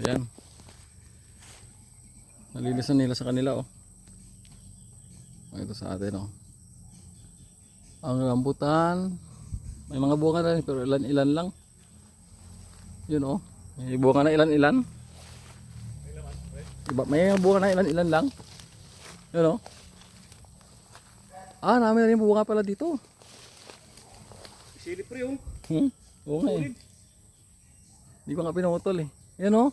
Ayan. Nalinis na nila sa kanila oh. Ito sa atin oh. Ang rambutan, may mga bunga na rin, pero ilan-ilan lang. Yun oh. May bunga na ilan-ilan. May bunga na ilan-ilan lang. Yun oh. Namin na rin bunga pala dito. Silip rin oh. Bunga eh. Hindi ko nga pinutol eh. Yan oh.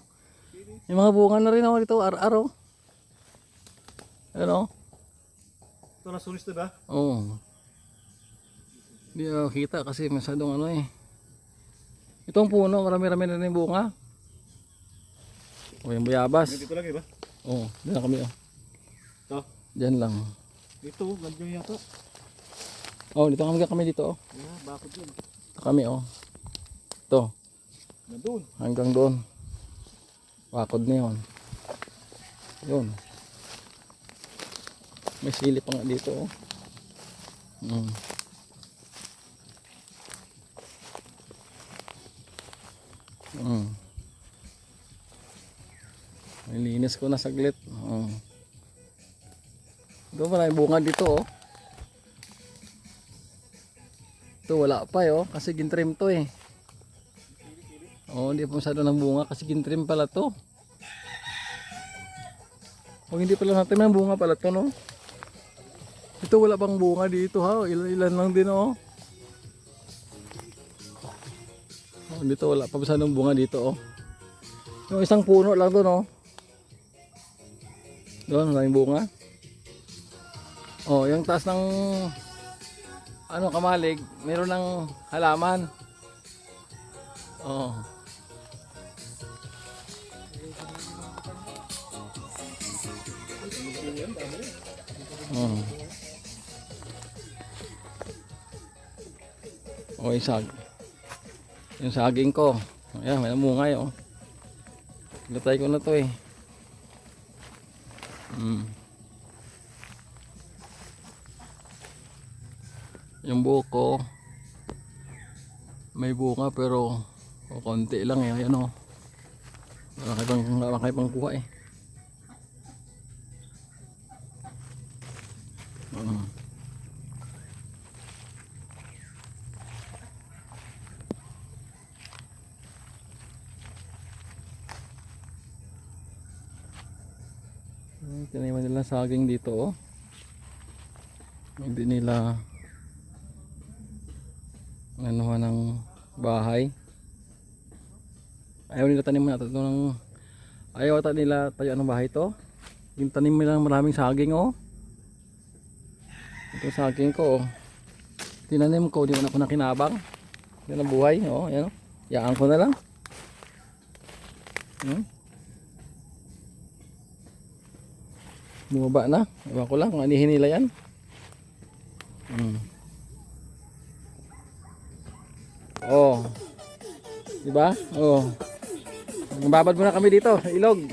May mga bunga na rin ako dito, ar-aro. Yan oh. Ito na sulis na ba? Oo. Hindi ako kita kasi masyadong ano eh. Itong puno, marami-rami na rin bunga. O yung bayabas. Dito lang eh ba? Oo, diyan na kami oh. Ito? Diyan lang. Dito, ganyan yata. Oh, dito kami dito oh. Bakit yun? Ito kami oh. Ito. Nandun. Hanggang doon. Bakod na yun. Yun. May silip pa nga dito oh. Nilinis ko na saglit. Doon maraming bunga dito oh. Ito wala pa oh, kasi gintrim to eh. Oh, hindi pa masyado ng bunga kasi gintrim pala to. Kung hindi pala natin ng bunga pala to no. Ito wala pang bunga dito ha, ilan lang din oh. Dito wala pa masyadong bunga dito oh. Yung isang puno lang to no. Doon maraming bunga. Oh, yung taas ng kamalig, meron ng halaman. Oh. Oh, yung saging ko. Ayan, may namungay oh. Latay ko na to eh. Yung buko may bunga pero konti lang eh. Ayan oh. Malaki pang kuha eh. Tiniman nila saging dito oh. Hindi nila anuhan ng bahay. Ayaw nila tanim natin ng ayaw ata nila tayo ng bahay to. Yung tanim nila maraming saging oh. Ito saging ko oh. Tinanim ko, di mo na ako nakinabang. Yan ang buhay oh, yan oh. Yaan ko na lang. Bumaba na. Ewan ko lang kung anihin nila yan. Oh. Diba? Oh. Babad muna kami dito sa ilog.